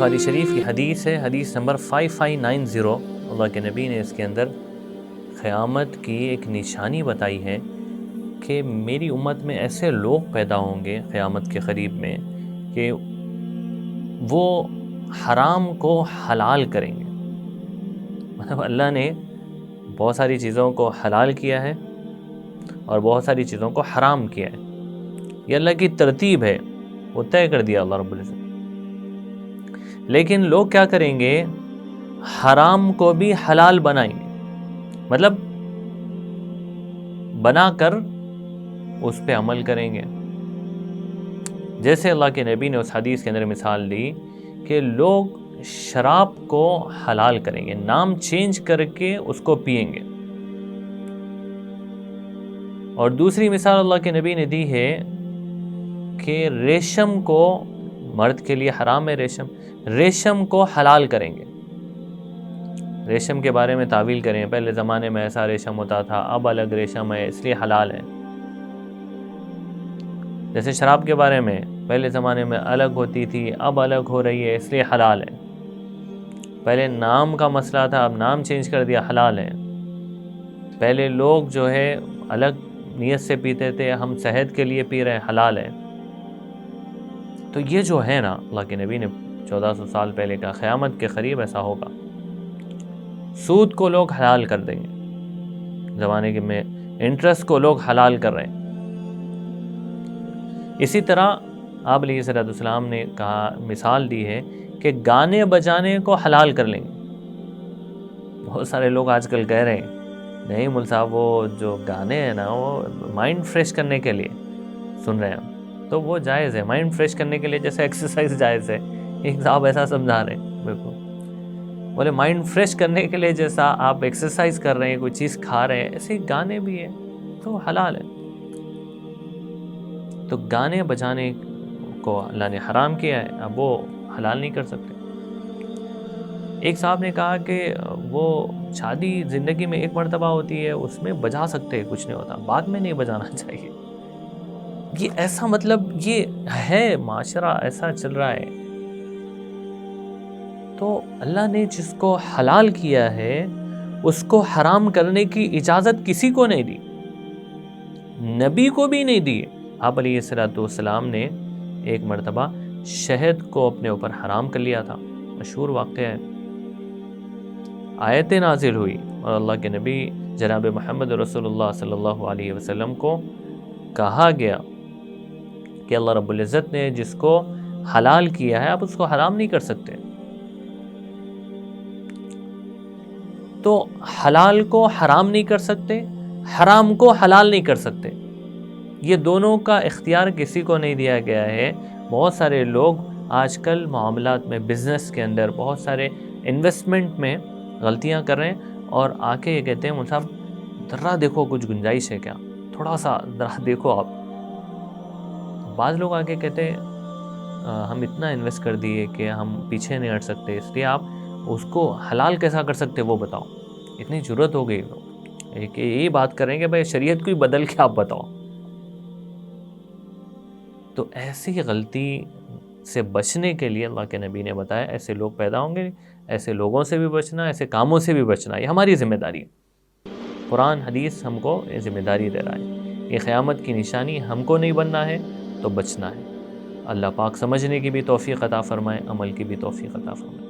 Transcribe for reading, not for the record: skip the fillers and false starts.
بخاری شریف کی حدیث ہے، حدیث نمبر 5590۔ اللہ کے نبی نے اس کے اندر قیامت کی ایک نشانی بتائی ہے کہ میری امت میں ایسے لوگ پیدا ہوں گے قیامت کے قریب میں کہ وہ حرام کو حلال کریں گے۔ مطلب اللہ نے بہت ساری چیزوں کو حلال کیا ہے اور بہت ساری چیزوں کو حرام کیا ہے، یہ اللہ کی ترتیب ہے، وہ طے کر دیا اللہ رب العزت۔ لیکن لوگ کیا کریں گے؟ حرام کو بھی حلال بنائیں گے، مطلب بنا کر اس پہ عمل کریں گے۔ جیسے اللہ کے نبی نے اس حدیث کے اندر مثال دی کہ لوگ شراب کو حلال کریں گے، نام چینج کر کے اس کو پئیں گے۔ اور دوسری مثال اللہ کے نبی نے دی ہے کہ ریشم کو، مرد کے لیے حرام ہے ریشم کو حلال کریں گے۔ ریشم کے بارے میں تعویل کریں، پہلے زمانے میں ایسا ریشم ہوتا تھا، اب الگ ریشم ہے اس لیے حلال ہے۔ جیسے شراب کے بارے میں پہلے زمانے میں الگ ہوتی تھی، اب الگ ہو رہی ہے اس لیے حلال ہے۔ پہلے نام کا مسئلہ تھا، اب نام چینج کر دیا، حلال ہے۔ پہلے لوگ جو ہے الگ نیت سے پیتے تھے، ہم صحت کے لیے پی رہے ہیں، حلال ہے۔ تو یہ جو ہے نا، اللہ کے نبی نے 1400 سال پہلے کا قیامت کے قریب ایسا ہوگا۔ سود کو لوگ حلال کر دیں گے، زمانے کے میں انٹرسٹ کو لوگ حلال کر رہے ہیں۔ اسی طرح آپ علیہ السلام نے کہا، مثال دی ہے کہ گانے بجانے کو حلال کر لیں گے۔ بہت سارے لوگ آج کل کہہ رہے ہیں نہیں مول صاحب، وہ جو گانے ہیں نا وہ مائنڈ فریش کرنے کے لیے سن رہے ہیں، تو وہ جائز ہے، مائنڈ فریش کرنے کے لیے، جیسے ایکسرسائز جائز ہے۔ ایک صاحب ایسا سمجھا رہے ہیں، بالکل بولے مائنڈ فریش کرنے کے لیے جیسا آپ ایکسرسائز کر رہے ہیں، کوئی چیز کھا رہے ہیں، ایسے گانے بھی ہیں تو حلال ہے۔ تو گانے بجانے کو اللہ نے حرام کیا ہے، اب وہ حلال نہیں کر سکتے۔ ایک صاحب نے کہا کہ وہ شادی زندگی میں ایک مرتبہ ہوتی ہے، اس میں بجا سکتے ہیں، کچھ نہیں ہوتا، بعد میں نہیں بجانا چاہیے۔ یہ ایسا مطلب یہ ہے، معاشرہ ایسا چل رہا ہے۔ تو اللہ نے جس کو حلال کیا ہے اس کو حرام کرنے کی اجازت کسی کو نہیں دی، نبی کو بھی نہیں دی۔ آپ علیہ السلام نے ایک مرتبہ شہد کو اپنے اوپر حرام کر لیا تھا، مشہور واقعہ ہے۔ آیتیں نازل ہوئی اور اللہ کے نبی جناب محمد رسول اللہ صلی اللہ علیہ وسلم کو کہا گیا کہ اللہ رب العزت نے جس کو حلال کیا ہے آپ اس کو حرام نہیں کر سکتے۔ تو حلال کو حرام نہیں کر سکتے، حرام کو حلال نہیں کر سکتے، یہ دونوں کا اختیار کسی کو نہیں دیا گیا ہے۔ بہت سارے لوگ آج کل معاملات میں، بزنس کے اندر، بہت سارے انویسٹمنٹ میں غلطیاں کر رہے ہیں اور آ کے یہ کہتے ہیں مول صاحب ذرا دیکھو کچھ گنجائش ہے کیا، تھوڑا سا ذرا دیکھو آپ۔ بعض لوگ آگے کہتے ہیں ہم اتنا انویسٹ کر دیے کہ ہم پیچھے نہیں ہٹ سکتے، اس لیے آپ اس کو حلال کیسا کر سکتے وہ بتاؤ۔ اتنی ضرورت ہو گئی کہ یہی بات کریں کہ بھائی شریعت کو ہی بدل کے آپ بتاؤ۔ تو ایسی غلطی سے بچنے کے لیے اللہ کے نبی نے بتایا ایسے لوگ پیدا ہوں گے، ایسے لوگوں سے بھی بچنا، ایسے کاموں سے بھی بچنا، یہ ہماری ذمہ داری ہے۔ قرآن حدیث ہم کو یہ ذمہ داری دے رہا ہے، یہ قیامت کی نشانی ہم کو نہیں بننا ہے تو بچنا ہے۔ اللہ پاک سمجھنے کی بھی توفیق عطا فرمائے، عمل کی بھی توفیق عطا فرمائے۔